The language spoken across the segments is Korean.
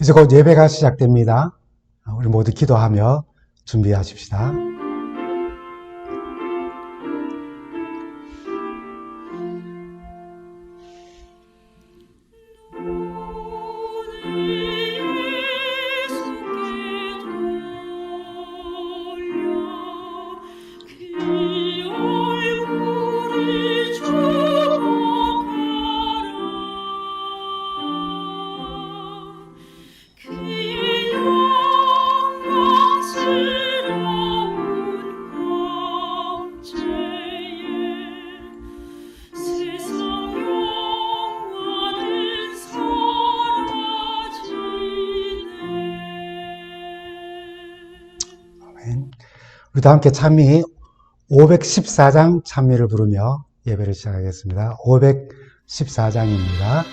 이제 곧 예배가 시작됩니다. 우리 모두 기도하며 준비하십시다. 우리도 함께 찬미 514장 찬미를 부르며 예배를 시작하겠습니다. 514장입니다.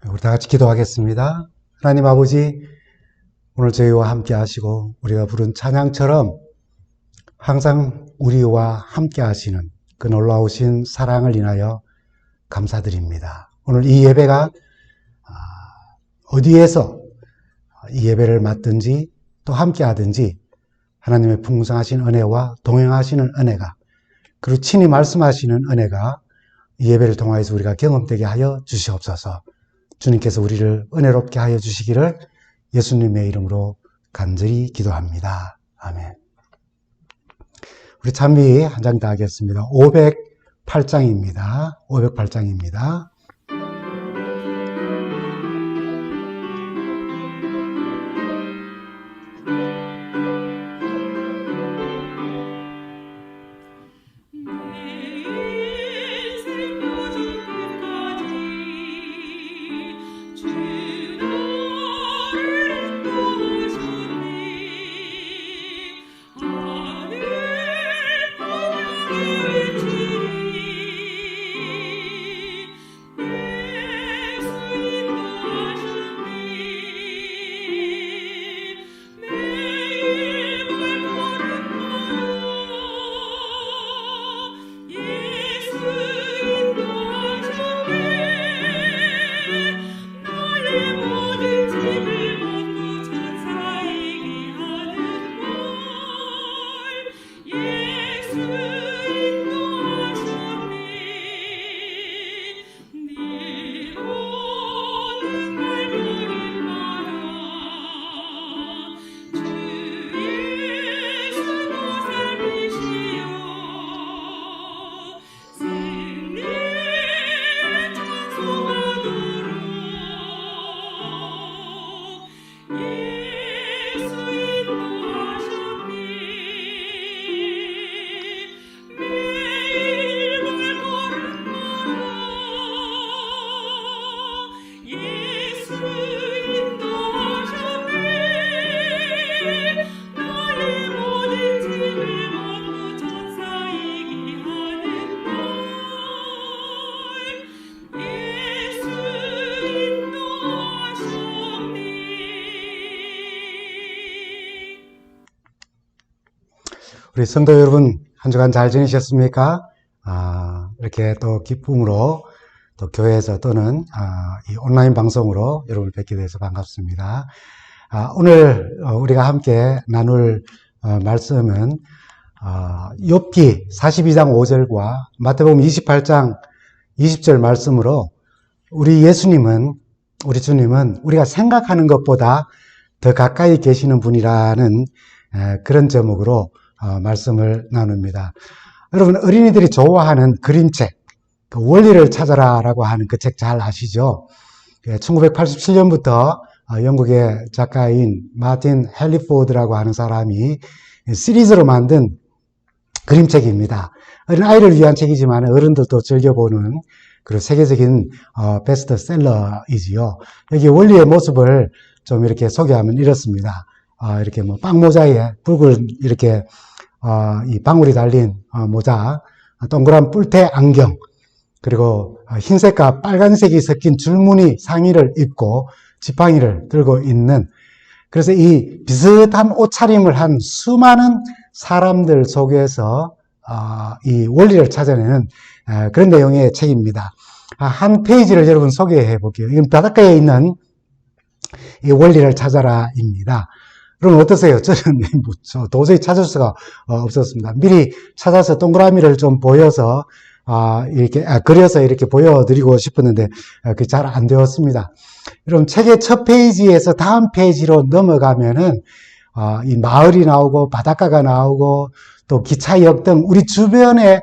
우리 다 같이 기도하겠습니다. 하나님 아버지, 오늘 저희와 함께 하시고 우리가 부른 찬양처럼 항상 우리와 함께 하시는 그 놀라우신 사랑을 인하여 감사드립니다. 오늘 이 예배가 어디에서 이 예배를 맡든지 또 함께 하든지 하나님의 풍성하신 은혜와 동행하시는 은혜가, 그리고 친히 말씀하시는 은혜가 이 예배를 통하여서 우리가 경험되게 하여 주시옵소서. 주님께서 우리를 은혜롭게 하여 주시기를 예수님의 이름으로 간절히 기도합니다. 아멘. 우리 찬미 한 장 더 하겠습니다. 508장입니다. 508장입니다. 우리 성도 여러분, 한 주간 잘 지내셨습니까? 이렇게 또 기쁨으로 또 교회에서 또는 이 온라인 방송으로 여러분을 뵙게 돼서 반갑습니다. 오늘 우리가 함께 나눌 말씀은 욥기 42장 5절과 마태복음 28장 20절 말씀으로 우리 주님은 우리가 생각하는 것보다 더 가까이 계시는 분이라는 그런 제목으로 말씀을 나눕니다. 여러분, 어린이들이 좋아하는 그림책, 그 원리를 찾아라라고 하는 그 책 잘 아시죠? 1987년부터 영국의 작가인 마틴 헬리포드라고 하는 사람이 시리즈로 만든 그림책입니다. 어린아이를 위한 책이지만 어른들도 즐겨보는 그리고 세계적인 베스트셀러이지요. 여기 원리의 모습을 좀 이렇게 소개하면 이렇습니다. 이렇게 뭐 빵모자에 붉은 이렇게 이 방울이 달린 모자, 동그란 뿔테 안경, 그리고 흰색과 빨간색이 섞인 줄무늬 상의를 입고 지팡이를 들고 있는, 그래서 이 비슷한 옷차림을 한 수많은 사람들 속에서 이 원리를 찾아내는 그런 내용의 책입니다. 한 페이지를 여러분 소개해 볼게요. 이건 바닷가에 있는 이 원리를 찾아라입니다. 여러분 어떠세요? 저는 도저히 찾을 수가 없었습니다. 미리 찾아서 동그라미를 좀 보여서 그려서 이렇게 보여드리고 싶었는데 그게 잘 안 되었습니다. 여러분 책의 첫 페이지에서 다음 페이지로 넘어가면은 이 마을이 나오고 바닷가가 나오고 또 기차역 등 우리 주변에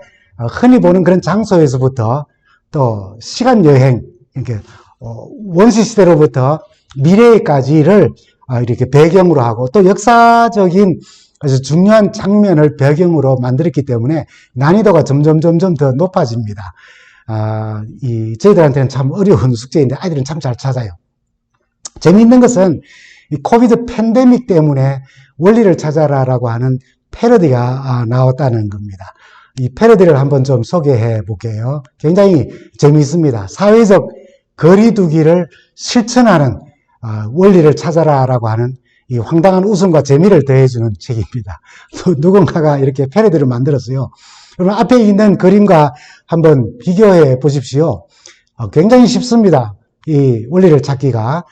흔히 보는 그런 장소에서부터 또 시간 여행, 이렇게 원시 시대로부터 미래까지를 이렇게 배경으로 하고 또 역사적인 아주 중요한 장면을 배경으로 만들었기 때문에 난이도가 점점 더 높아집니다. 저희들한테는 참 어려운 숙제인데 아이들은 참 잘 찾아요. 재미있는 것은 이 코비드 팬데믹 때문에 원리를 찾아라라고 하는 패러디가 나왔다는 겁니다. 이 패러디를 한번 좀 소개해 볼게요. 굉장히 재미있습니다. 사회적 거리두기를 실천하는 원리를 찾아라라고 하는 이 황당한 웃음과 재미를 더해주는 책입니다. 누군가가 이렇게 패러디를 만들었어요. 여러분 앞에 있는 그림과 한번 비교해 보십시오. 굉장히 쉽습니다. 이 원리를 찾기가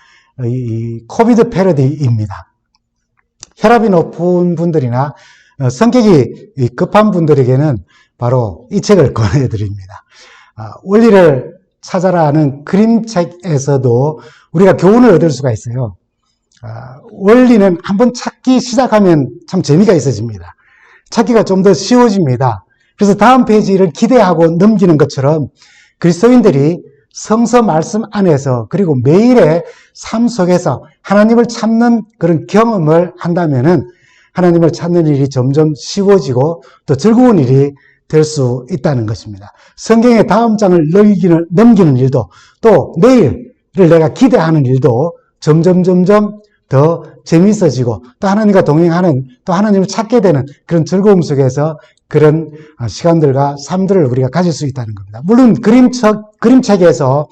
이 코비드 패러디입니다. 혈압이 높은 분들이나 성격이 급한 분들에게는 바로 이 책을 권해드립니다. 원리를 찾아라는 그림책에서도 우리가 교훈을 얻을 수가 있어요. 원리는 한번 찾기 시작하면 참 재미가 있어집니다. 찾기가 좀 더 쉬워집니다. 그래서 다음 페이지를 기대하고 넘기는 것처럼 그리스도인들이 성서 말씀 안에서 그리고 매일의 삶 속에서 하나님을 찾는 그런 경험을 한다면은 하나님을 찾는 일이 점점 쉬워지고 또 즐거운 일이 될 수 있다는 것입니다. 성경의 다음 장을 넘기는 일도 또 내일을 내가 기대하는 일도 점점 더 재미있어지고 또 하나님과 동행하는 또 하나님을 찾게 되는 그런 즐거움 속에서 그런 시간들과 삶들을 우리가 가질 수 있다는 겁니다. 물론 그림책에서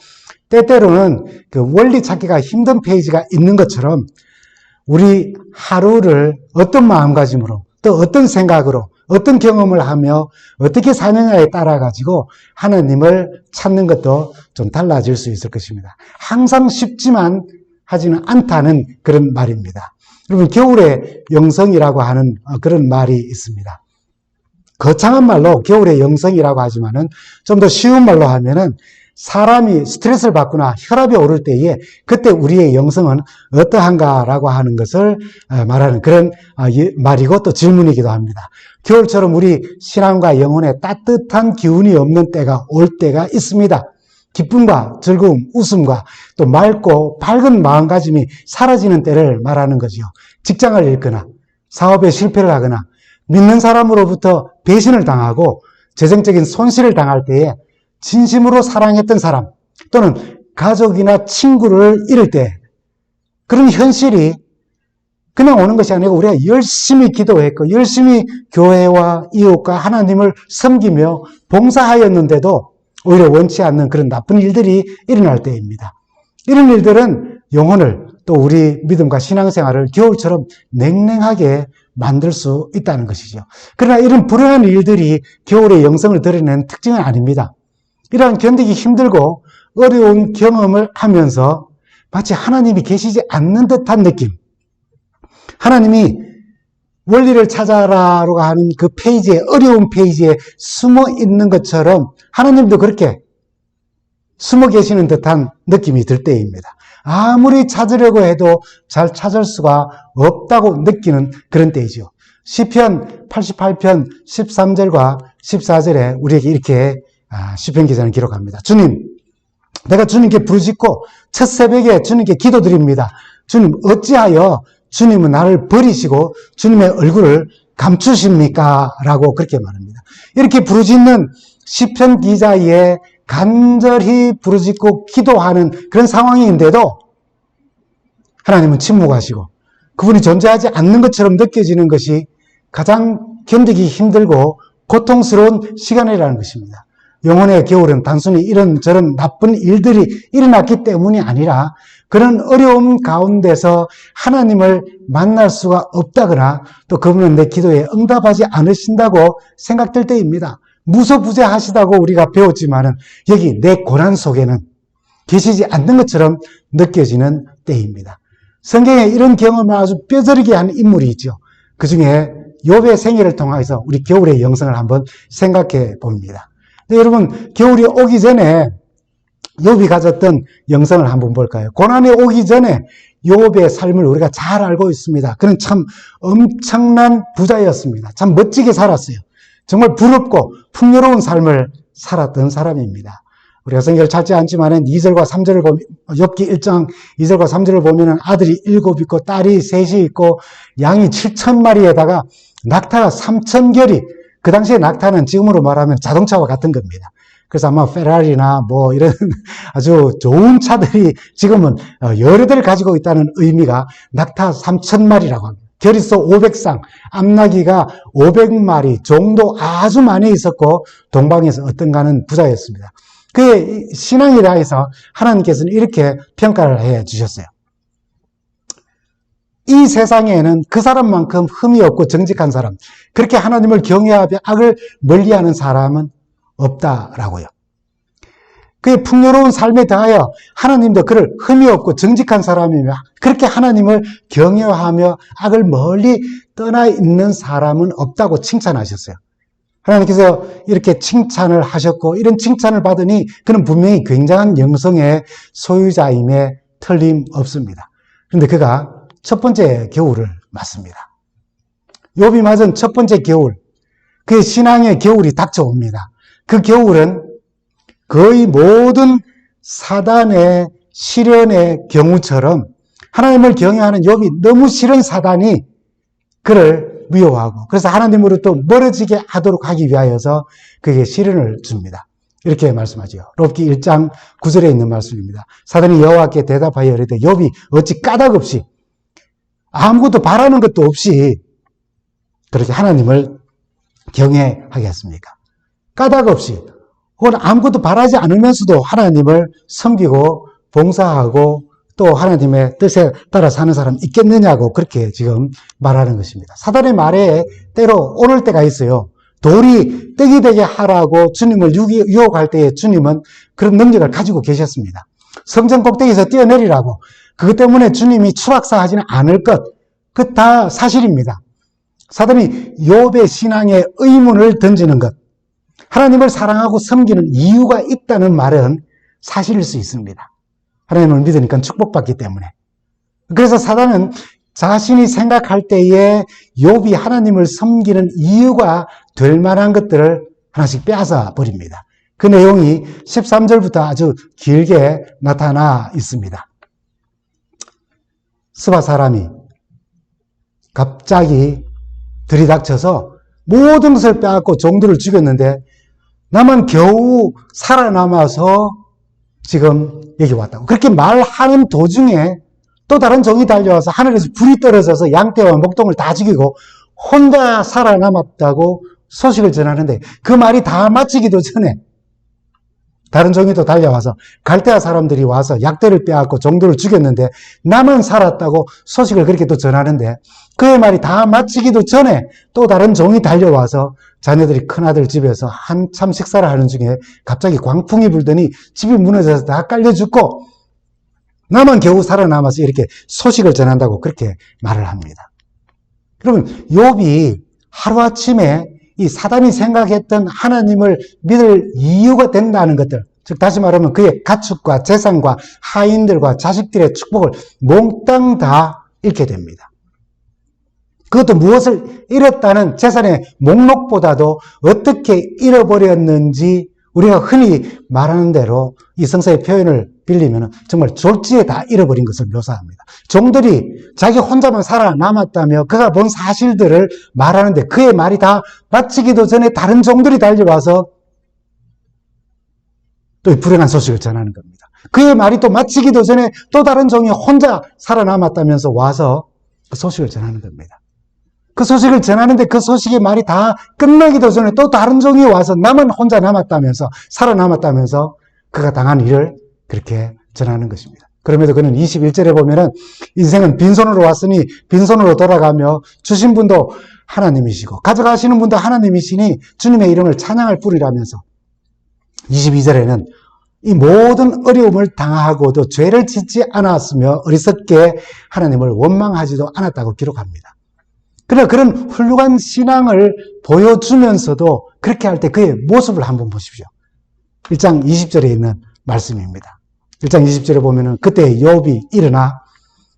때때로는 그 원리 찾기가 힘든 페이지가 있는 것처럼 우리 하루를 어떤 마음가짐으로 또 어떤 생각으로 어떤 경험을 하며 어떻게 사느냐에 따라 가지고 하나님을 찾는 것도 좀 달라질 수 있을 것입니다. 항상 쉽지만 하지는 않다는 그런 말입니다. 여러분 겨울의 영성이라고 하는 그런 말이 있습니다. 거창한 말로 겨울의 영성이라고 하지만은 좀 더 쉬운 말로 하면은 사람이 스트레스를 받거나 혈압이 오를 때에 그때 우리의 영성은 어떠한가라고 하는 것을 말하는 그런 말이고 또 질문이기도 합니다. 겨울처럼 우리 신앙과 영혼에 따뜻한 기운이 없는 때가 올 때가 있습니다. 기쁨과 즐거움, 웃음과 또 맑고 밝은 마음가짐이 사라지는 때를 말하는 거지요. 직장을 잃거나 사업에 실패를 하거나 믿는 사람으로부터 배신을 당하고 재정적인 손실을 당할 때에 진심으로 사랑했던 사람 또는 가족이나 친구를 잃을 때 그런 현실이 그냥 오는 것이 아니고 우리가 열심히 기도했고 열심히 교회와 이웃과 하나님을 섬기며 봉사하였는데도 오히려 원치 않는 그런 나쁜 일들이 일어날 때입니다. 이런 일들은 영혼을 또 우리 믿음과 신앙생활을 겨울처럼 냉랭하게 만들 수 있다는 것이죠. 그러나 이런 불행한 일들이 겨울의 영성을 드러내는 특징은 아닙니다. 이러한 견디기 힘들고 어려운 경험을 하면서 마치 하나님이 계시지 않는 듯한 느낌, 하나님이 원리를 찾아라라고 하는 그 페이지에, 어려운 페이지에 숨어 있는 것처럼 하나님도 그렇게 숨어 계시는 듯한 느낌이 들 때입니다. 아무리 찾으려고 해도 잘 찾을 수가 없다고 느끼는 그런 때이죠. 시편 88편 13절과 14절에 우리에게 이렇게 시편 기자는 기록합니다. 주님, 내가 주님께 부르짖고 첫 새벽에 주님께 기도드립니다. 주님, 어찌하여 주님은 나를 버리시고 주님의 얼굴을 감추십니까? 라고 그렇게 말합니다. 이렇게 부르짖는 시편 기자의 간절히 부르짖고 기도하는 그런 상황인데도 하나님은 침묵하시고 그분이 존재하지 않는 것처럼 느껴지는 것이 가장 견디기 힘들고 고통스러운 시간이라는 것입니다. 영혼의 겨울은 단순히 이런저런 나쁜 일들이 일어났기 때문이 아니라 그런 어려움 가운데서 하나님을 만날 수가 없다거나 또 그분은 내 기도에 응답하지 않으신다고 생각될 때입니다. 무소부재하시다고 우리가 배웠지만은 여기 내 고난 속에는 계시지 않는 것처럼 느껴지는 때입니다. 성경에 이런 경험을 아주 뼈저리게 한 인물이 있죠. 그 중에 욥의 생애를 통해서 우리 겨울의 영성을 한번 생각해 봅니다. 근데 여러분, 겨울이 오기 전에 욥이 가졌던 영성을 한번 볼까요? 고난이 오기 전에 욥의 삶을 우리가 잘 알고 있습니다. 그는 참 엄청난 부자였습니다. 참 멋지게 살았어요. 정말 부럽고 풍요로운 삶을 살았던 사람입니다. 우리가 성경을 찾지 않지만 2절과 3절을 보면, 욥기 1장 2절과 3절을 보면 아들이 7 있고 딸이 3이 있고 양이 7,000마리에다가 낙타가 3,000결이, 그 당시에 낙타는 지금으로 말하면 자동차와 같은 겁니다. 그래서 아마 페라리나 뭐 이런 아주 좋은 차들이 지금은 여러 대를 가지고 있다는 의미가 낙타 3,000마리라고 합니다. 결의소 500쌍, 암나귀가 500마리 정도 아주 많이 있었고 동방에서 어떤가는 부자였습니다. 그의 신앙이라 해서 하나님께서는 이렇게 평가를 해 주셨어요. 이 세상에는 그 사람만큼 흠이 없고 정직한 사람, 그렇게 하나님을 경외하며 악을 멀리하는 사람은 없다라고요. 그의 풍요로운 삶에 대하여 하나님도 그를 흠이 없고 정직한 사람이며 그렇게 하나님을 경외하며 악을 멀리 떠나 있는 사람은 없다고 칭찬하셨어요. 하나님께서 이렇게 칭찬을 하셨고 이런 칭찬을 받으니 그는 분명히 굉장한 영성의 소유자임에 틀림없습니다. 그런데 그가 첫 번째 겨울을 맞습니다. 욥이 맞은 첫 번째 겨울, 그의 신앙의 겨울이 닥쳐옵니다. 그 겨울은 거의 모든 사단의 시련의 경우처럼 하나님을 경외하는 욥이 너무 싫은 사단이 그를 미워하고 그래서 하나님으로부터 멀어지게 하도록 하기 위하여서 그에게 시련을 줍니다. 이렇게 말씀하죠. 욥기 1장 9절에 있는 말씀입니다. 사단이 여호와께 대답하여 이르되 욥이 어찌 까닭없이 아무것도 바라는 것도 없이 그렇게 하나님을 경외하겠습니까? 까닭없이 혹은 아무것도 바라지 않으면서도 하나님을 섬기고 봉사하고 또 하나님의 뜻에 따라 사는 사람 있겠느냐고 그렇게 지금 말하는 것입니다. 사단의 말에 때로 오를 때가 있어요. 돌이 떡이 되게 하라고 주님을 유혹할 때에 주님은 그런 능력을 가지고 계셨습니다. 성전 꼭대기에서 뛰어내리라고, 그것 때문에 주님이 추락사하지는 않을 것, 그 다 사실입니다. 사단이 욥의 신앙에 의문을 던지는 것, 하나님을 사랑하고 섬기는 이유가 있다는 말은 사실일 수 있습니다. 하나님을 믿으니까 축복받기 때문에. 그래서 사단은 자신이 생각할 때에 욥이 하나님을 섬기는 이유가 될 만한 것들을 하나씩 빼앗아 버립니다. 그 내용이 13절부터 아주 길게 나타나 있습니다. 스바 사람이 갑자기 들이닥쳐서 모든 것을 빼앗고 종들을 죽였는데 나만 겨우 살아남아서 지금 여기 왔다고. 그렇게 말하는 도중에 또 다른 종이 달려와서 하늘에서 불이 떨어져서 양떼와 목동을 다 죽이고 혼자 살아남았다고 소식을 전하는데 그 말이 다 마치기도 전에 다른 종이 또 달려와서 갈대아 사람들이 와서 약대를 빼앗고 종들을 죽였는데 나만 살았다고 소식을 그렇게 또 전하는데 그의 말이 다 마치기도 전에 또 다른 종이 달려와서 자녀들이 큰아들 집에서 한참 식사를 하는 중에 갑자기 광풍이 불더니 집이 무너져서 다 깔려 죽고 나만 겨우 살아남아서 이렇게 소식을 전한다고 그렇게 말을 합니다. 그러면 욥이 하루아침에 이 사단이 생각했던 하나님을 믿을 이유가 된다는 것들, 즉 다시 말하면 그의 가축과 재산과 하인들과 자식들의 축복을 몽땅 다 잃게 됩니다. 그것도 무엇을 잃었다는 재산의 목록보다도 어떻게 잃어버렸는지 우리가 흔히 말하는 대로 이 성서의 표현을 빌리면 정말 졸지에 다 잃어버린 것을 묘사합니다. 종들이 자기 혼자만 살아남았다며 그가 본 사실들을 말하는데 그의 말이 다 마치기도 전에 다른 종들이 달려와서 또 이 불행한 소식을 전하는 겁니다. 그의 말이 또 마치기도 전에 또 다른 종이 혼자 살아남았다면서 와서 그 소식을 전하는 겁니다. 그 소식을 전하는데 그 소식의 말이 다 끝나기도 전에 또 다른 종이 와서 나만 혼자 남았다면서 살아남았다면서 그가 당한 일을 그렇게 전하는 것입니다. 그럼에도 그는 21절에 보면은 인생은 빈손으로 왔으니 빈손으로 돌아가며 주신 분도 하나님이시고 가져가시는 분도 하나님이시니 주님의 이름을 찬양할 뿐이라면서 22절에는 이 모든 어려움을 당하고도 죄를 짓지 않았으며 어리석게 하나님을 원망하지도 않았다고 기록합니다. 그러나 그런 훌륭한 신앙을 보여주면서도 그렇게 할 때 그의 모습을 한번 보십시오. 1장 20절에 있는 말씀입니다. 1장 20절에 보면은 그때 욥이 일어나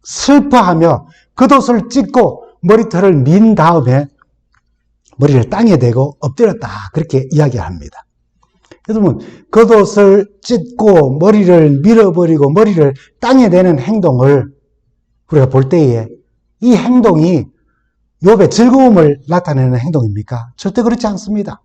슬퍼하며 겉옷을 찢고 머리털을 민 다음에 머리를 땅에 대고 엎드렸다. 그렇게 이야기합니다. 여러분, 겉옷을 찢고 머리를 밀어버리고 머리를 땅에 대는 행동을 우리가 볼 때에 이 행동이 욥의 즐거움을 나타내는 행동입니까? 절대 그렇지 않습니다.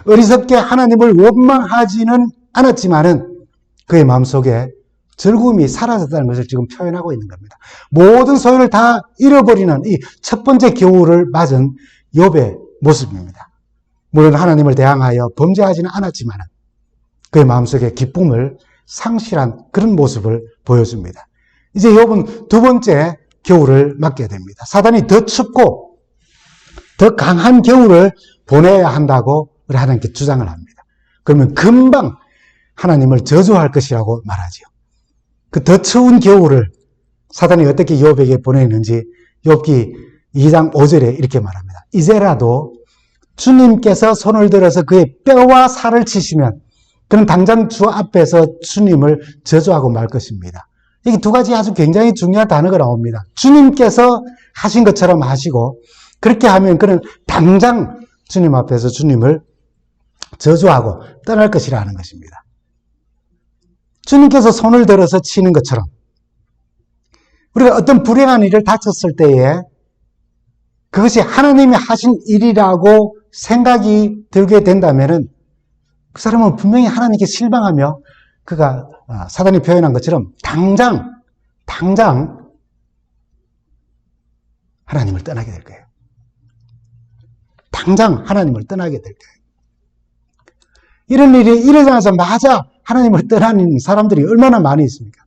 어리석게 하나님을 원망하지는 않았지만은 그의 마음속에 즐거움이 사라졌다는 것을 지금 표현하고 있는 겁니다. 모든 소유를 다 잃어버리는 이 첫 번째 겨울을 맞은 욥의 모습입니다. 물론 하나님을 대항하여 범죄하지는 않았지만은 그의 마음속에 기쁨을 상실한 그런 모습을 보여줍니다. 이제 욥은 두 번째 겨울을 맞게 됩니다. 사단이 더 춥고 더 강한 겨울을 보내야 한다고 우리 하나님께 주장을 합니다. 그러면 금방 하나님을 저주할 것이라고 말하지요. 그 더 추운 겨울을 사단이 어떻게 욥에게 보내는지 욥기 2장 5절에 이렇게 말합니다. 이제라도 주님께서 손을 들어서 그의 뼈와 살을 치시면 그는 당장 주 앞에서 주님을 저주하고 말 것입니다. 여기 두 가지 아주 굉장히 중요한 단어가 나옵니다. 주님께서 하신 것처럼 하시고 그렇게 하면 그는 당장 주님 앞에서 주님을 저주하고 떠날 것이라는 것입니다. 주님께서 손을 들어서 치는 것처럼 우리가 어떤 불행한 일을 다쳤을 때에 그것이 하나님이 하신 일이라고 생각이 들게 된다면은 그 사람은 분명히 하나님께 실망하며 그가 사단이 표현한 것처럼 당장 하나님을 떠나게 될 거예요. 당장 하나님을 떠나게 될 거예요. 이런 일이 일어나자마자 하나님을 떠나는 사람들이 얼마나 많이 있습니까?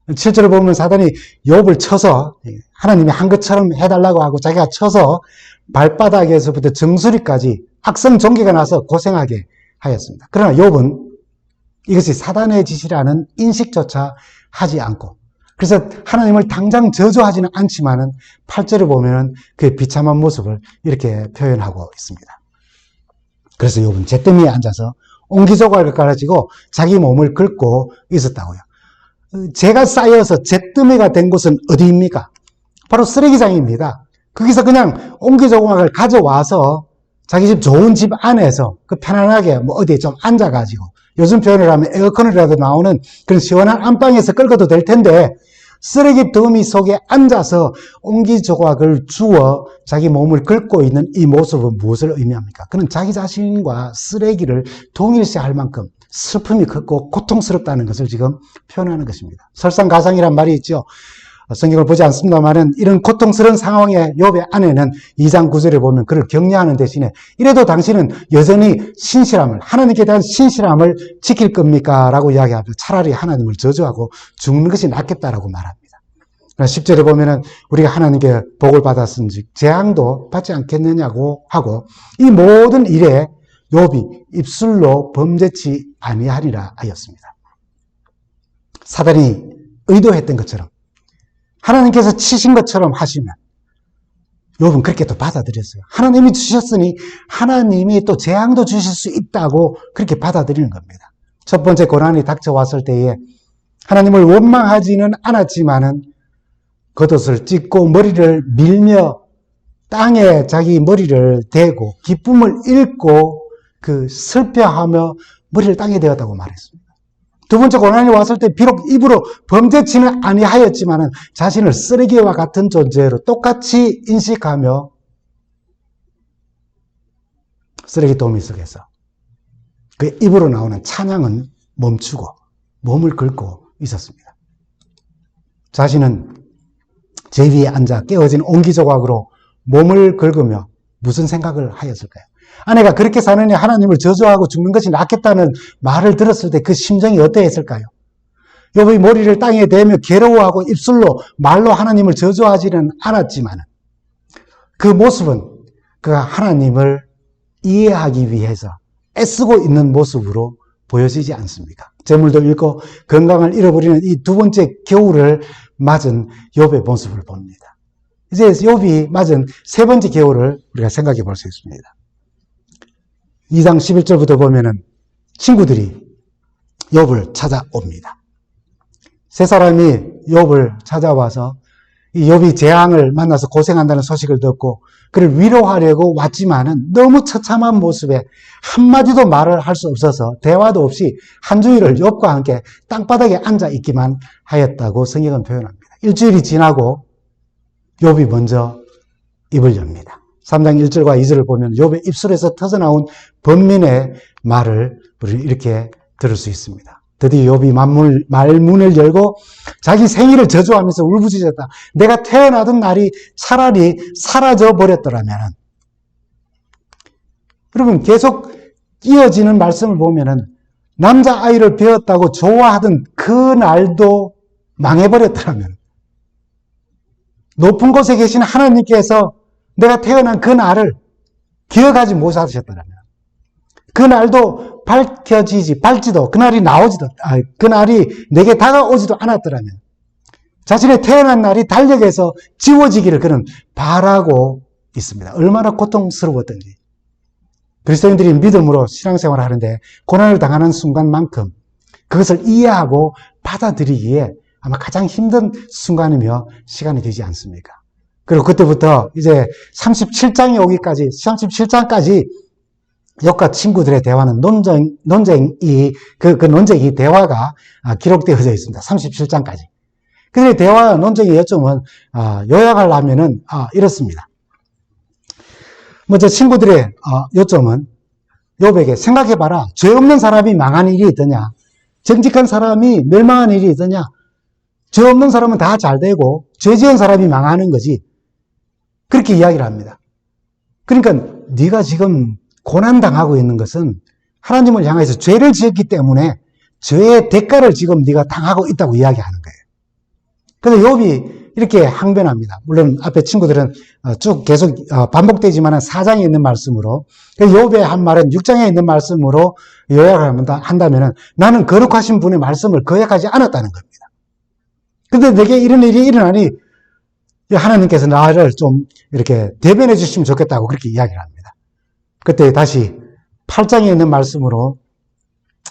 7절을 보면 사단이 욥을 쳐서 하나님이 한 것처럼 해달라고 하고 자기가 쳐서 발바닥에서부터 정수리까지 악성 종기가 나서 고생하게 하였습니다. 그러나 욥은 이것이 사단의 짓이라는 인식조차 하지 않고 그래서 하나님을 당장 저주하지는 않지만은 8절을 보면은 그의 비참한 모습을 이렇게 표현하고 있습니다. 그래서 욥은 잿더미에 앉아서 옹기조각을 가지고 자기 몸을 긁고 있었다고요. 재가 쌓여서 잿더미가 된 곳은 어디입니까? 바로 쓰레기장입니다. 거기서 그냥 옹기조각을 가져와서 자기 집 좋은 집 안에서 그 편안하게 뭐 어디에 좀 앉아가지고 요즘 표현을 하면 에어컨이라도 나오는 그런 시원한 안방에서 끓여도 될 텐데 쓰레기 더미 속에 앉아서 옹기조각을 주워 자기 몸을 긁고 있는 이 모습은 무엇을 의미합니까? 그는 자기 자신과 쓰레기를 동일시할 만큼 슬픔이 컸고 고통스럽다는 것을 지금 표현하는 것입니다. 설상가상이란 말이 있죠. 성경을 보지 않습니다만은 이런 고통스러운 상황에 욥의 아내는 2장 9절에 보면 그를 격려하는 대신에 이래도 당신은 여전히 신실함을, 하나님께 대한 신실함을 지킬 겁니까? 라고 이야기하며 차라리 하나님을 저주하고 죽는 것이 낫겠다라고 말합니다. 10절에 보면은 우리가 하나님께 복을 받았은즉 재앙도 받지 않겠느냐고 하고 이 모든 일에 욥이 입술로 범죄치 아니하리라 하였습니다. 사단이 의도했던 것처럼 하나님께서 치신 것처럼 하시면 욥은 그렇게 또 받아들였어요. 하나님이 주셨으니 하나님이 또 재앙도 주실 수 있다고 그렇게 받아들이는 겁니다. 첫 번째 고난이 닥쳐왔을 때에 하나님을 원망하지는 않았지만은 겉옷을 찢고 머리를 밀며 땅에 자기 머리를 대고 기쁨을 잃고 슬퍼하며 머리를 땅에 대었다고 말했습니다. 두 번째 고난이 왔을 때 비록 입으로 범죄치는 아니하였지만 자신을 쓰레기와 같은 존재로 똑같이 인식하며 쓰레기 더미 속에서 그 입으로 나오는 찬양은 멈추고 몸을 긁고 있었습니다. 자신은 제 위에 앉아 깨어진 옹기조각으로 몸을 긁으며 무슨 생각을 하였을까요? 아내가 그렇게 사느니 하나님을 저주하고 죽는 것이 낫겠다는 말을 들었을 때 그 심정이 어떠했을까요? 욥이 머리를 땅에 대며 괴로워하고 입술로 말로 하나님을 저주하지는 않았지만 그 모습은 그가 하나님을 이해하기 위해서 애쓰고 있는 모습으로 보여지지 않습니까? 재물도 잃고 건강을 잃어버리는 이 두 번째 겨울을 맞은 욥의 모습을 봅니다. 이제 욥이 맞은 세 번째 겨울을 우리가 생각해 볼 수 있습니다. 2장 11절부터 보면은 친구들이 욥을 찾아옵니다. 세 사람이 욥을 찾아와서 이 욥이 재앙을 만나서 고생한다는 소식을 듣고 그를 위로하려고 왔지만은 너무 처참한 모습에 한마디도 말을 할 수 없어서 대화도 없이 한 주일을 욥과 함께 땅바닥에 앉아 있기만 하였다고 성경은 표현합니다. 일주일이 지나고 욥이 먼저 입을 엽니다. 3장 1절과 2절을 보면 욥의 입술에서 터져나온 번민의 말을 우리는 이렇게 들을 수 있습니다. 드디어 욥이 말문을 열고 자기 생일을 저주하면서 울부짖었다. 내가 태어나던 날이 차라리 사라져 버렸더라면. 여러분 계속 이어지는 말씀을 보면은 남자아이를 배웠다고 좋아하던 그 날도 망해버렸더라면, 높은 곳에 계신 하나님께서 내가 태어난 그 날을 기억하지 못하셨더라면, 그 날도 밝지도, 그날이 그날이 내게 다가오지도 않았더라면, 자신의 태어난 날이 달력에서 지워지기를 그는 바라고 있습니다. 얼마나 고통스러웠던지. 그리스도인들이 믿음으로 신앙생활을 하는데 고난을 당하는 순간만큼 그것을 이해하고 받아들이기에 아마 가장 힘든 순간이며 시간이 되지 않습니까? 그리고 그때부터 이제 37장이 오기까지, 37장까지 욥과 친구들의 대화는 논쟁이 대화가 기록되어져 있습니다. 37장까지. 그들의 대화 논쟁의 요점은, 요약을 하면은, 이렇습니다. 먼저 친구들의 요점은 욥에게 생각해봐라. 죄 없는 사람이 망한 일이 있더냐? 정직한 사람이 멸망한 일이 있더냐? 죄 없는 사람은 다 잘 되고 죄 지은 사람이 망하는 거지. 그렇게 이야기를 합니다. 그러니까 네가 지금 고난당하고 있는 것은 하나님을 향해서 죄를 지었기 때문에 죄의 대가를 지금 네가 당하고 있다고 이야기하는 거예요. 그래서 욥이 이렇게 항변합니다. 물론 앞에 친구들은 쭉 계속 반복되지만 4장에 있는 말씀으로, 욥의 한 말은 6장에 있는 말씀으로 요약을 한다면 나는 거룩하신 분의 말씀을 거역하지 않았다는 겁니다. 근데 내게 이런 일이 일어나니 하나님께서 나를 좀 이렇게 대변해 주시면 좋겠다고 그렇게 이야기를 합니다. 그때 다시 8장에 있는 말씀으로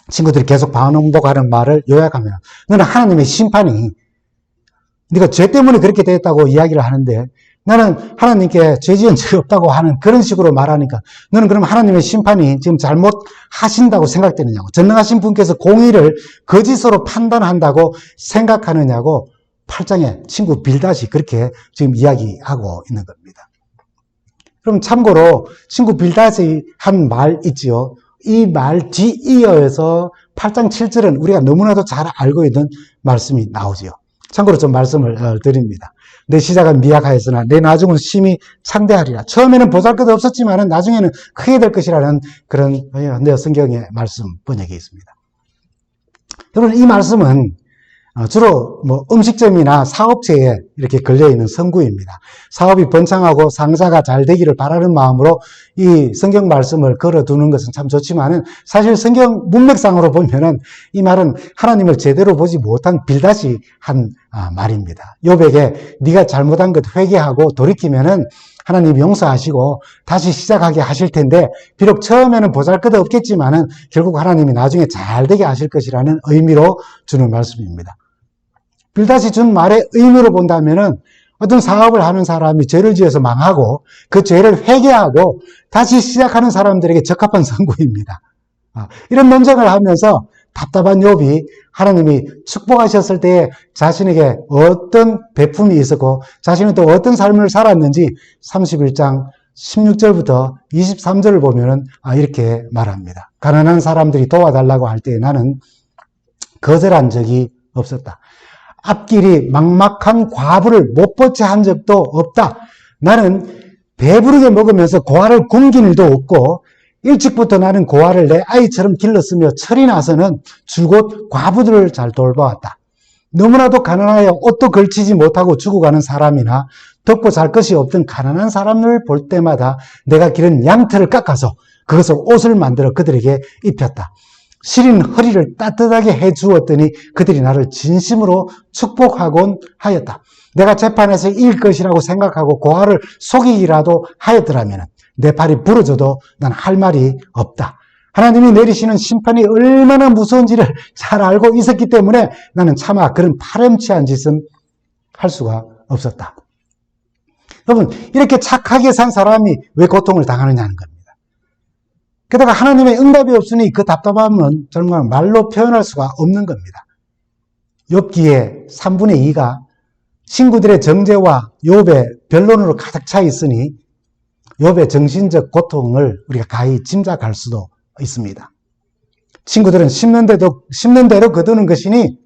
친구들이 계속 반복하는 말을 요약하면, 너는 하나님의 심판이, 네가 죄 때문에 그렇게 되었다고 이야기를 하는데 나는 하나님께 죄 지은 적이 없다고 하는 그런 식으로 말하니까 너는 그럼 하나님의 심판이 지금 잘못하신다고 생각되느냐고, 전능하신 분께서 공의를 거짓으로 판단한다고 생각하느냐고 8장에 친구 빌닷이 그렇게 지금 이야기하고 있는 겁니다. 그럼 참고로 친구 빌닷이 한 말 있지요. 이 말 뒤이어서 8장 7절은 우리가 너무나도 잘 알고 있는 말씀이 나오지요. 참고로 좀 말씀을 드립니다. 내 시작은 미약하였으나 내 나중은 심히 창대하리라. 처음에는 보잘것 없었지만은 나중에는 크게 될 것이라는 그런 성경의 말씀 번역이 있습니다. 여러분, 이 말씀은 주로 음식점이나 사업체에 이렇게 걸려있는 선구입니다. 사업이 번창하고 상사가 잘 되기를 바라는 마음으로 이 성경 말씀을 걸어두는 것은 참 좋지만은 사실 성경 문맥상으로 보면은 이 말은 하나님을 제대로 보지 못한 빌다시 한 말입니다. 욥에게 네가 잘못한 것 회개하고 돌이키면은 하나님 용서하시고 다시 시작하게 하실 텐데 비록 처음에는 보잘것없겠지만은 결국 하나님이 나중에 잘 되게 하실 것이라는 의미로 주는 말씀입니다. 빌닷이 준 말의 의미로 본다면은 어떤 사업을 하는 사람이 죄를 지어서 망하고 그 죄를 회개하고 다시 시작하는 사람들에게 적합한 선구입니다. 이런 논쟁을 하면서 답답한 욥이 하나님이 축복하셨을 때에 자신에게 어떤 베품이 있었고 자신은 또 어떤 삶을 살았는지 31장 16절부터 23절을 보면은 이렇게 말합니다. 가난한 사람들이 도와달라고 할 때 나는 거절한 적이 없었다. 앞길이 막막한 과부를 못 버채 한 적도 없다. 나는 배부르게 먹으면서 고아를 굶긴 일도 없고 일찍부터 나는 고아를 내 아이처럼 길렀으며 철이 나서는 줄곧 과부들을 잘 돌보았다. 너무나도 가난하여 옷도 걸치지 못하고 죽어가는 사람이나 덮고 잘 것이 없던 가난한 사람을 볼 때마다 내가 기른 양털을 깎아서 그것을 옷을 만들어 그들에게 입혔다. 시린 허리를 따뜻하게 해주었더니 그들이 나를 진심으로 축복하곤 하였다. 내가 재판에서 이길 것이라고 생각하고 고아를 속이기라도 하였더라면 내 팔이 부러져도 난 할 말이 없다. 하나님이 내리시는 심판이 얼마나 무서운지를 잘 알고 있었기 때문에 나는 차마 그런 파렴치한 짓은 할 수가 없었다. 여러분, 이렇게 착하게 산 사람이 왜 고통을 당하느냐는 겁니다. 게다가 하나님의 응답이 없으니 그 답답함은 정말 말로 표현할 수가 없는 겁니다. 욥기의 3분의 2가 친구들의 정죄와 욥의 변론으로 가득 차 있으니 욥의 정신적 고통을 우리가 가히 짐작할 수도 있습니다. 친구들은 심는 대로 거두는 것이니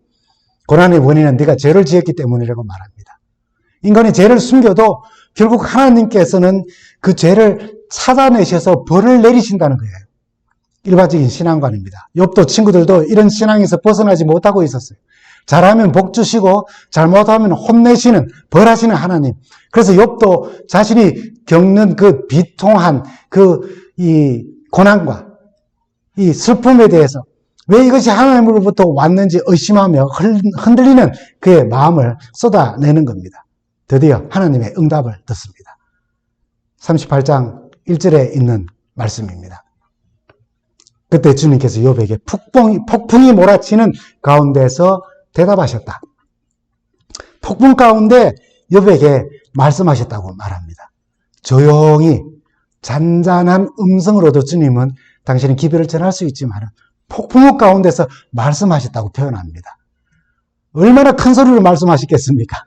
고난의 원인은 네가 죄를 지었기 때문이라고 말합니다. 인간이 죄를 숨겨도 결국 하나님께서는 그 죄를 찾아내셔서 벌을 내리신다는 거예요. 일반적인 신앙관입니다. 욥도 친구들도 이런 신앙에서 벗어나지 못하고 있었어요. 잘하면 복 주시고 잘못하면 혼내시는 벌하시는 하나님. 그래서 욥도 자신이 겪는 그 비통한 이 고난과 이 슬픔에 대해서 왜 이것이 하나님으로부터 왔는지 의심하며 흔들리는 그의 마음을 쏟아내는 겁니다. 드디어 하나님의 응답을 듣습니다. 38장 1절에 있는 말씀입니다. 그때 주님께서 욥에게 폭풍이 몰아치는 가운데서 대답하셨다. 폭풍 가운데 욥에게 말씀하셨다고 말합니다. 조용히 잔잔한 음성으로도 주님은 당신의 기별을 전할 수 있지만 폭풍 가운데서 말씀하셨다고 표현합니다. 얼마나 큰 소리로 말씀하셨겠습니까?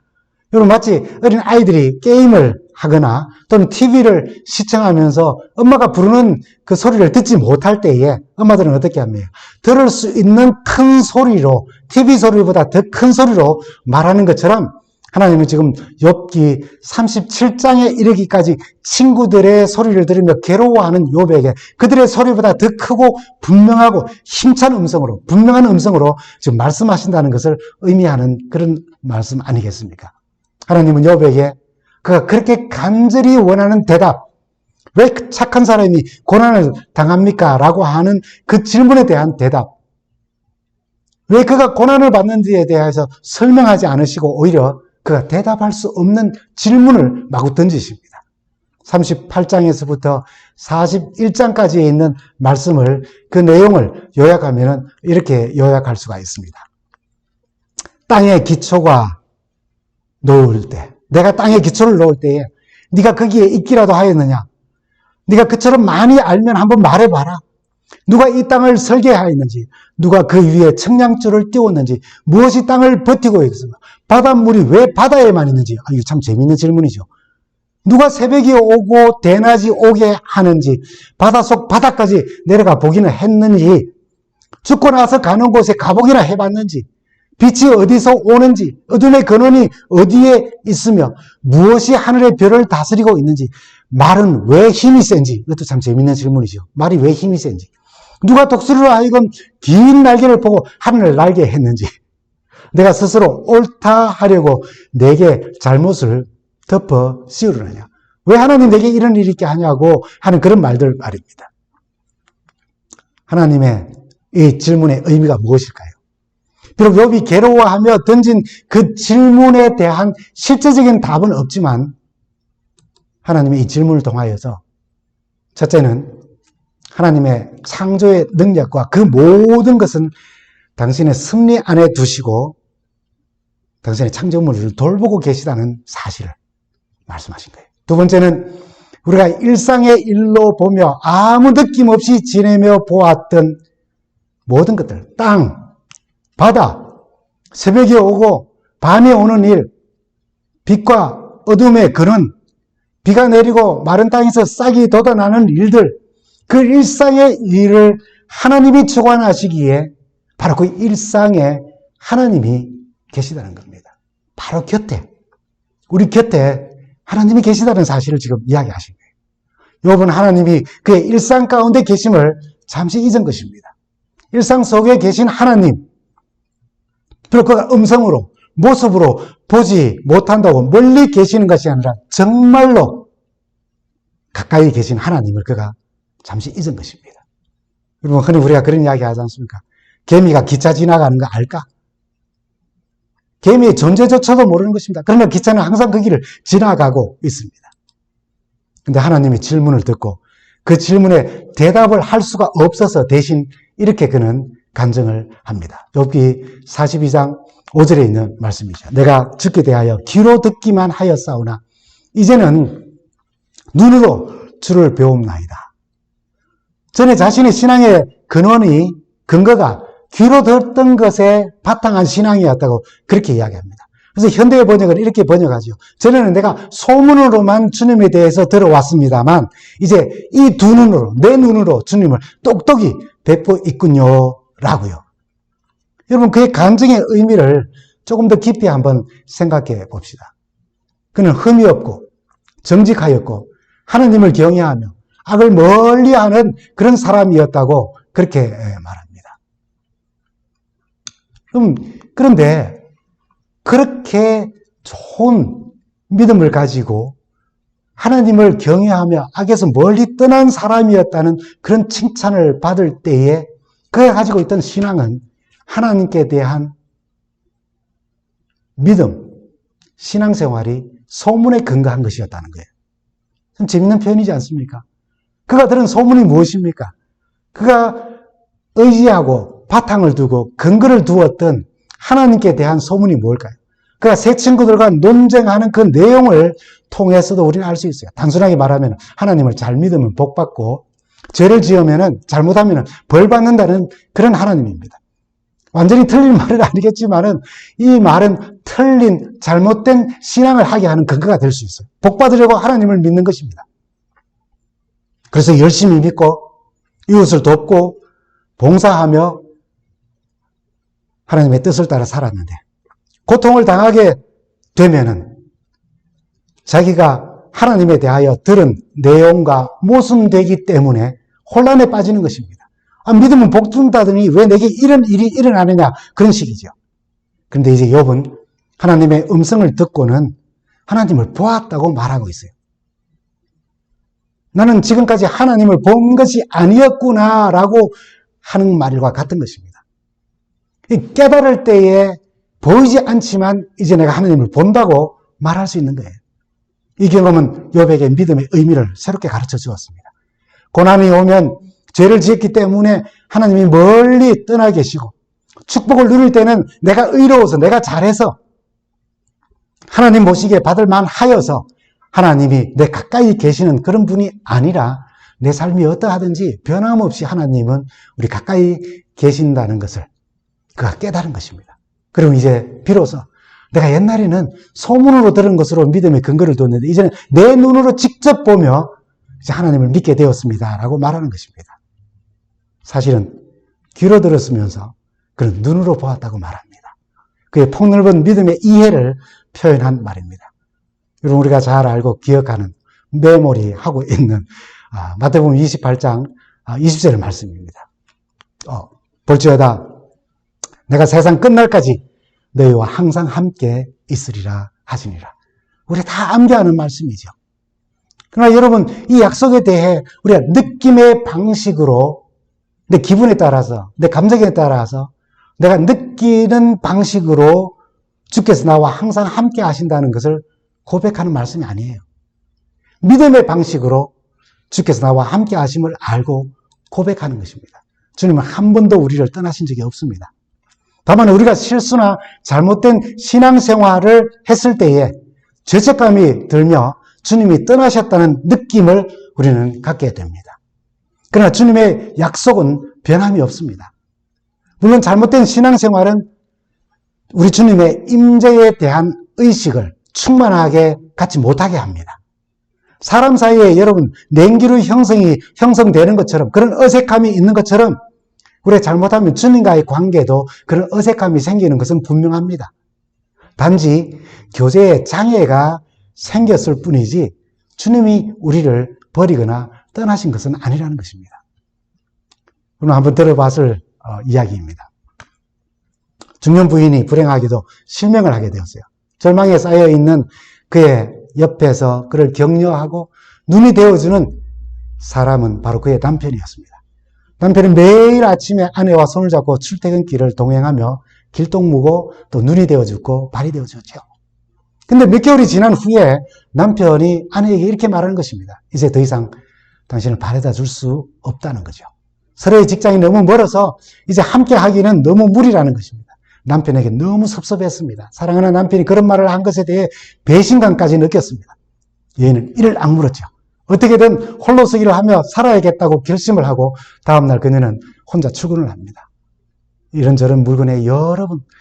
여러분, 마치 어린 아이들이 게임을 하거나 또는 TV를 시청하면서 엄마가 부르는 그 소리를 듣지 못할 때에 엄마들은 어떻게 합니까? 들을 수 있는 큰 소리로, TV 소리보다 더 큰 소리로 말하는 것처럼 하나님은 지금 욥기 37장에 이르기까지 친구들의 소리를 들으며 괴로워하는 욥에게 그들의 소리보다 더 크고 분명하고 힘찬 음성으로, 분명한 음성으로 지금 말씀하신다는 것을 의미하는 그런 말씀 아니겠습니까? 하나님은 욥에게 그가 그렇게 간절히 원하는 대답, 왜 착한 사람이 고난을 당합니까? 라고 하는 그 질문에 대한 대답, 왜 그가 고난을 받는지에 대해서 설명하지 않으시고 오히려 그가 대답할 수 없는 질문을 마구 던지십니다. 38장에서부터 41장까지에 있는 말씀을, 그 내용을 요약하면 이렇게 요약할 수가 있습니다. 땅의 기초가 놓을 때, 내가 땅에 기초를 놓을 때에 네가 거기에 있기라도 하였느냐? 네가 그처럼 많이 알면 한번 말해봐라. 누가 이 땅을 설계하였는지, 누가 그 위에 청량줄을 띄웠는지, 무엇이 땅을 버티고 있습니까? 바닷물이 왜 바다에만 있는지. 이거 참 재미있는 질문이죠. 누가 새벽이 오고 대낮이 오게 하는지, 바닷속 바다까지 내려가 보기는 했는지, 죽고 나서 가는 곳에 가보기나 해봤는지, 빛이 어디서 오는지, 어둠의 근원이 어디에 있으며 무엇이 하늘의 별을 다스리고 있는지, 말은 왜 힘이 센지, 이것도 참 재밌는 질문이죠. 말이 왜 힘이 센지, 누가 독수리로 하여금 긴 날개를 보고 하늘을 날게 했는지, 내가 스스로 옳다 하려고 내게 잘못을 덮어 씌우느냐, 왜 하나님 내게 이런 일이 있게 하냐고 하는 그런 말들 말입니다. 하나님의 이 질문의 의미가 무엇일까요? 비록 욥이 괴로워하며 던진 그 질문에 대한 실제적인 답은 없지만 하나님의 이 질문을 통하여서 첫째는 하나님의 창조의 능력과 그 모든 것은 당신의 섭리 안에 두시고 당신의 창조물을 돌보고 계시다는 사실을 말씀하신 거예요. 두 번째는 우리가 일상의 일로 보며 아무 느낌 없이 지내며 보았던 모든 것들, 땅, 바다, 새벽에 오고 밤에 오는 일, 빛과 어둠의 근원, 비가 내리고 마른 땅에서 싹이 돋아나는 일들, 그 일상의 일을 하나님이 주관하시기에 바로 그 일상에 하나님이 계시다는 겁니다. 바로 곁에, 우리 곁에 하나님이 계시다는 사실을 지금 이야기하신 거예요. 욥은 하나님이 그의 일상 가운데 계심을 잠시 잊은 것입니다. 일상 속에 계신 하나님, 비록 그가 음성으로, 모습으로 보지 못한다고 멀리 계시는 것이 아니라 정말로 가까이 계신 하나님을 그가 잠시 잊은 것입니다. 여러분, 흔히 우리가 그런 이야기 하지 않습니까? 개미가 기차 지나가는 거 알까? 개미의 존재조차도 모르는 것입니다. 그러나 기차는 항상 그 길을 지나가고 있습니다. 근데 하나님이 질문을 듣고 그 질문에 대답을 할 수가 없어서 대신 이렇게 그는 간증을 합니다. 욥기 42장 5절에 있는 말씀이죠. 내가 죽게 대하여 귀로 듣기만 하였사오나 이제는 눈으로 주를 배움나이다. 전에 자신의 신앙의 근거가 귀로 듣던 것에 바탕한 신앙이었다고 그렇게 이야기합니다. 그래서 현대의 번역은 이렇게 번역하죠. 전에는 내가 소문으로만 주님에 대해서 들어왔습니다만 이제 이 두 눈으로, 내 눈으로 주님을 똑똑히 뵙고 있군요 라고요. 여러분, 그의 간증의 의미를 조금 더 깊이 한번 생각해 봅시다. 그는 흠이 없고 정직하였고 하나님을 경외하며 악을 멀리하는 그런 사람이었다고 그렇게 말합니다. 그런데 그렇게 좋은 믿음을 가지고 하나님을 경외하며 악에서 멀리 떠난 사람이었다는 그런 칭찬을 받을 때에 그가 가지고 있던 신앙은 하나님께 대한 믿음, 신앙생활이 소문에 근거한 것이었다는 거예요. 좀 재밌는 표현이지 않습니까? 그가 들은 소문이 무엇입니까? 그가 의지하고 바탕을 두고 근거를 두었던 하나님께 대한 소문이 뭘까요? 그가 새 친구들과 논쟁하는 그 내용을 통해서도 우리는 알 수 있어요. 단순하게 말하면 하나님을 잘 믿으면 복 받고 죄를 지으면 잘못하면 벌 받는다는 그런 하나님입니다. 완전히 틀린 말은 아니겠지만은 이 말은 틀린 잘못된 신앙을 하게 하는 근거가 될 수 있어요. 복 받으려고 하나님을 믿는 것입니다. 그래서 열심히 믿고 이웃을 돕고 봉사하며 하나님의 뜻을 따라 살았는데 고통을 당하게 되면은 자기가 하나님에 대하여 들은 내용과 모순되기 때문에 혼란에 빠지는 것입니다. 믿으면 복 준다더니 왜 내게 이런 일이 일어나느냐, 그런 식이죠. 그런데 이제 욥은 하나님의 음성을 듣고는 하나님을 보았다고 말하고 있어요. 나는 지금까지 하나님을 본 것이 아니었구나라고 하는 말과 같은 것입니다. 깨달을 때에 보이지 않지만 이제 내가 하나님을 본다고 말할 수 있는 거예요. 이 경험은 욥에게 믿음의 의미를 새롭게 가르쳐 주었습니다. 고난이 오면 죄를 지었기 때문에 하나님이 멀리 떠나 계시고 축복을 누릴 때는 내가 의로워서 내가 잘해서 하나님 보시기에 받을 만하여서 하나님이 내 가까이 계시는 그런 분이 아니라 내 삶이 어떠하든지 변함없이 하나님은 우리 가까이 계신다는 것을 그가 깨달은 것입니다. 그리고 이제 비로소 내가 옛날에는 소문으로 들은 것으로 믿음의 근거를 뒀는데 이제는 내 눈으로 직접 보며 이제 하나님을 믿게 되었습니다 라고 말하는 것입니다. 사실은 귀로 들었으면서 그런 눈으로 보았다고 말합니다. 그의 폭넓은 믿음의 이해를 표현한 말입니다. 여러분 우리가 잘 알고 기억하는 메모리하고 있는 마태복음 28장 20절의 말씀입니다. 볼지어다 내가 세상 끝날까지 너희와 항상 함께 있으리라 하시니라. 우리 다 암기하는 말씀이죠. 그러나 여러분 이 약속에 대해 우리가 느낌의 방식으로 내 기분에 따라서 내 감정에 따라서 내가 느끼는 방식으로 주께서 나와 항상 함께 하신다는 것을 고백하는 말씀이 아니에요. 믿음의 방식으로 주께서 나와 함께 하심을 알고 고백하는 것입니다. 주님은 한 번도 우리를 떠나신 적이 없습니다. 다만 우리가 실수나 잘못된 신앙생활을 했을 때에 죄책감이 들며 주님이 떠나셨다는 느낌을 우리는 갖게 됩니다. 그러나 주님의 약속은 변함이 없습니다. 물론 잘못된 신앙생활은 우리 주님의 임재에 대한 의식을 충만하게 갖지 못하게 합니다. 사람 사이에 여러분 냉기로 형성되는 것처럼 그런 어색함이 있는 것처럼 우리가 잘못하면 주님과의 관계도 그런 어색함이 생기는 것은 분명합니다. 단지 교제에 장애가 생겼을 뿐이지 주님이 우리를 버리거나 떠나신 것은 아니라는 것입니다. 오늘 한번 들어봤을 이야기입니다. 중년 부인이 불행하게도 실명을 하게 되었어요. 절망에 쌓여있는 그의 옆에서 그를 격려하고 눈이 되어주는 사람은 바로 그의 남편이었습니다. 남편은 매일 아침에 아내와 손을 잡고 출퇴근길을 동행하며 길동무고 또 눈이 되어주고 발이 되어주죠. 근데 몇 개월이 지난 후에 남편이 아내에게 이렇게 말하는 것입니다. 이제 더 이상 당신을 바래다 줄 수 없다는 거죠. 서로의 직장이 너무 멀어서 이제 함께 하기는 너무 무리라는 것입니다. 남편에게 너무 섭섭했습니다. 사랑하는 남편이 그런 말을 한 것에 대해 배신감까지 느꼈습니다. 여인은 이를 악물었죠. 어떻게든 홀로 서기를 하며 살아야겠다고 결심을 하고 다음날 그녀는 혼자 출근을 합니다. 이런저런 물건에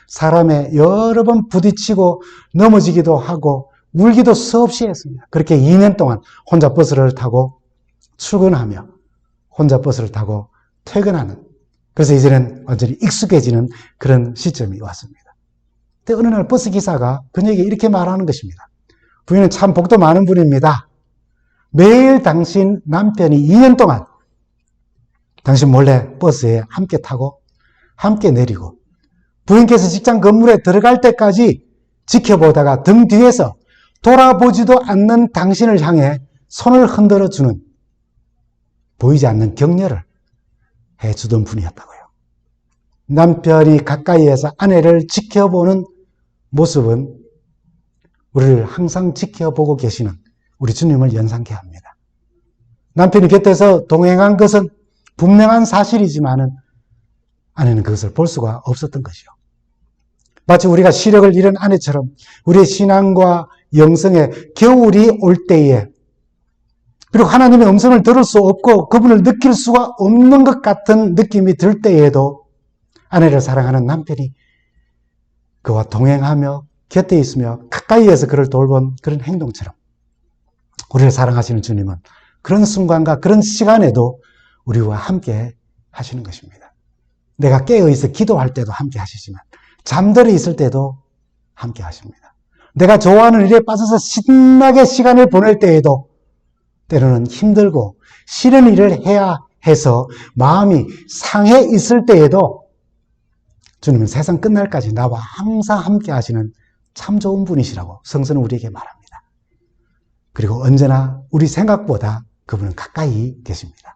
사람에 여러 번 부딪히고 넘어지기도 하고 울기도 수없이 했습니다. 그렇게 2년 동안 혼자 버스를 타고 출근하며 혼자 버스를 타고 퇴근하는, 그래서 이제는 완전히 익숙해지는 그런 시점이 왔습니다. 근데 어느 날 버스 기사가 그녀에게 이렇게 말하는 것입니다. 부인은 참 복도 많은 분입니다. 매일 당신 남편이 2년 동안 당신 몰래 버스에 함께 타고 함께 내리고 부인께서 직장 건물에 들어갈 때까지 지켜보다가 등 뒤에서 돌아보지도 않는 당신을 향해 손을 흔들어 주는 보이지 않는 격려를 해주던 분이었다고요. 남편이 가까이에서 아내를 지켜보는 모습은 우리를 항상 지켜보고 계시는 우리 주님을 연상케 합니다. 남편이 곁에서 동행한 것은 분명한 사실이지만은 아내는 그것을 볼 수가 없었던 것이요. 마치 우리가 시력을 잃은 아내처럼 우리의 신앙과 영성에 겨울이 올 때에 그리고 하나님의 음성을 들을 수 없고 그분을 느낄 수가 없는 것 같은 느낌이 들 때에도 아내를 사랑하는 남편이 그와 동행하며 곁에 있으며 가까이에서 그를 돌본 그런 행동처럼 우리를 사랑하시는 주님은 그런 순간과 그런 시간에도 우리와 함께 하시는 것입니다. 내가 깨어있어 기도할 때도 함께 하시지만 잠들어 있을 때도 함께 하십니다. 내가 좋아하는 일에 빠져서 신나게 시간을 보낼 때에도 때로는 힘들고 싫은 일을 해야 해서 마음이 상해 있을 때에도 주님은 세상 끝날까지 나와 항상 함께 하시는 참 좋은 분이시라고 성서는 우리에게 말합니다. 그리고 언제나 우리 생각보다 그분은 가까이 계십니다.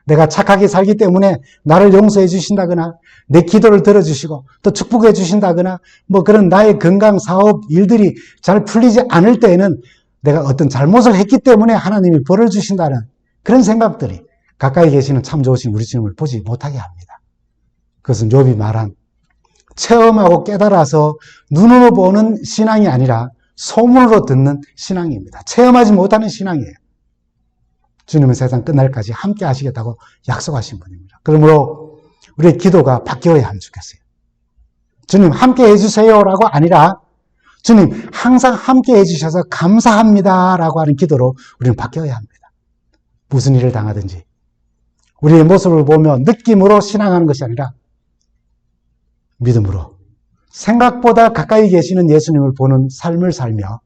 내가 착하게 살기 때문에 나를 용서해 주신다거나 내 기도를 들어주시고 또 축복해 주신다거나 뭐 그런 나의 건강, 사업, 일들이 잘 풀리지 않을 때에는 내가 어떤 잘못을 했기 때문에 하나님이 벌을 주신다는 그런 생각들이 가까이 계시는 참 좋으신 우리 주님을 보지 못하게 합니다. 그것은 욥이 말한 체험하고 깨달아서 눈으로 보는 신앙이 아니라 소문으로 듣는 신앙입니다. 체험하지 못하는 신앙이에요. 주님은 세상 끝날까지 함께 하시겠다고 약속하신 분입니다. 그러므로 우리의 기도가 바뀌어야 하면 좋겠어요. 주님 함께 해주세요라고 아니라 주님 항상 함께 해주셔서 감사합니다라고 하는 기도로 우리는 바뀌어야 합니다. 무슨 일을 당하든지 우리의 모습을 보며 느낌으로 신앙하는 것이 아니라 믿음으로 생각보다 가까이 계시는 예수님을 보는 삶을 살며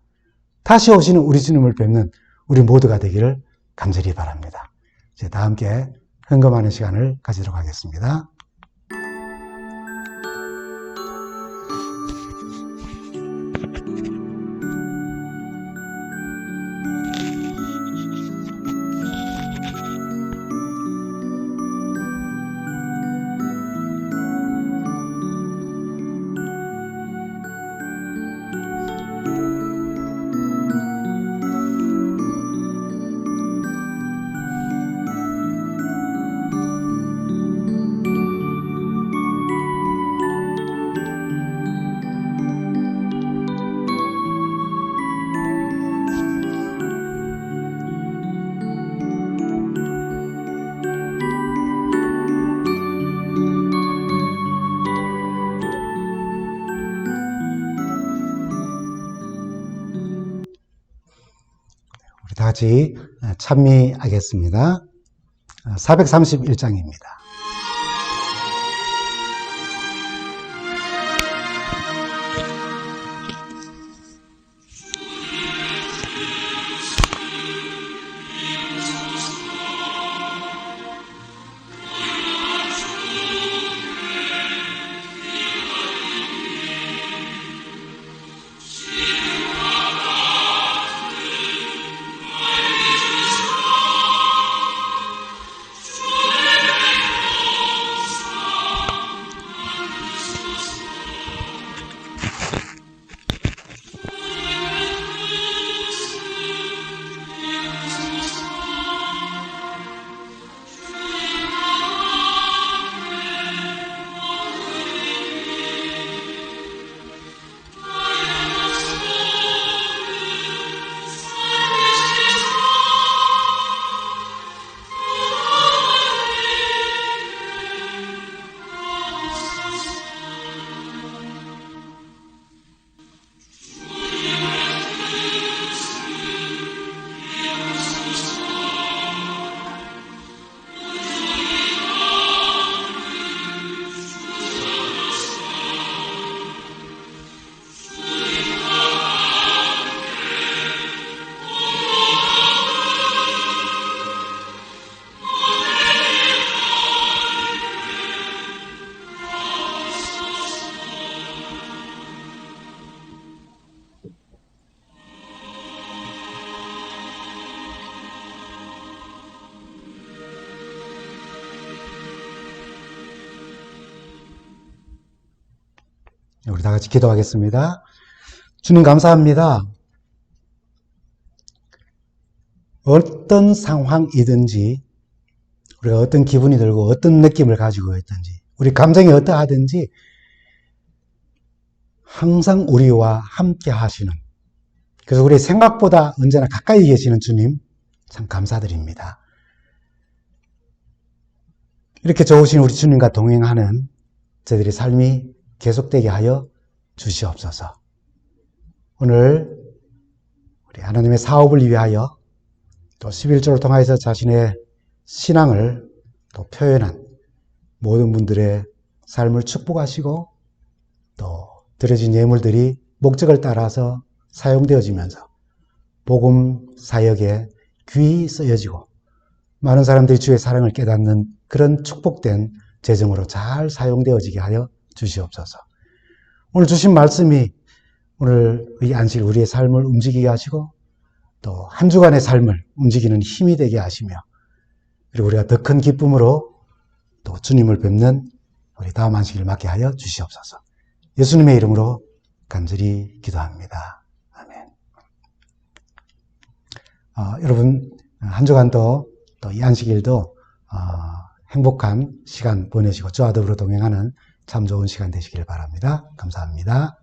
다시 오시는 우리 주님을 뵙는 우리 모두가 되기를 간절히 바랍니다. 이제 다 함께 헌금하는 시간을 가지도록 하겠습니다. 우리 다 같이 찬미하겠습니다. 431장입니다. 우리 다 같이 기도하겠습니다. 주님 감사합니다. 어떤 상황이든지 우리가 어떤 기분이 들고 어떤 느낌을 가지고 있든지 우리 감정이 어떠하든지 항상 우리와 함께 하시는, 그래서 우리 생각보다 언제나 가까이 계시는 주님 참 감사드립니다. 이렇게 좋으신 우리 주님과 동행하는 저희들의 삶이 계속되게 하여 주시옵소서. 오늘 우리 하나님의 사업을 위하여 또 11조를 통해서 자신의 신앙을 또 표현한 모든 분들의 삶을 축복하시고 또 드려진 예물들이 목적을 따라서 사용되어지면서 복음 사역에 귀히 쓰여지고 많은 사람들이 주의 사랑을 깨닫는 그런 축복된 재정으로 잘 사용되어지게 하여 주시옵소서. 오늘 주신 말씀이 오늘 이 안식 우리의 삶을 움직이게 하시고 또 한 주간의 삶을 움직이는 힘이 되게 하시며 그리고 우리가 더 큰 기쁨으로 또 주님을 뵙는 우리 다음 안식일 맞게 하여 주시옵소서. 예수님의 이름으로 간절히 기도합니다. 아멘. 여러분 한 주간도 또 이 안식일도 행복한 시간 보내시고 저와 더불어 동행하는 참 좋은 시간 되시길 바랍니다. 감사합니다.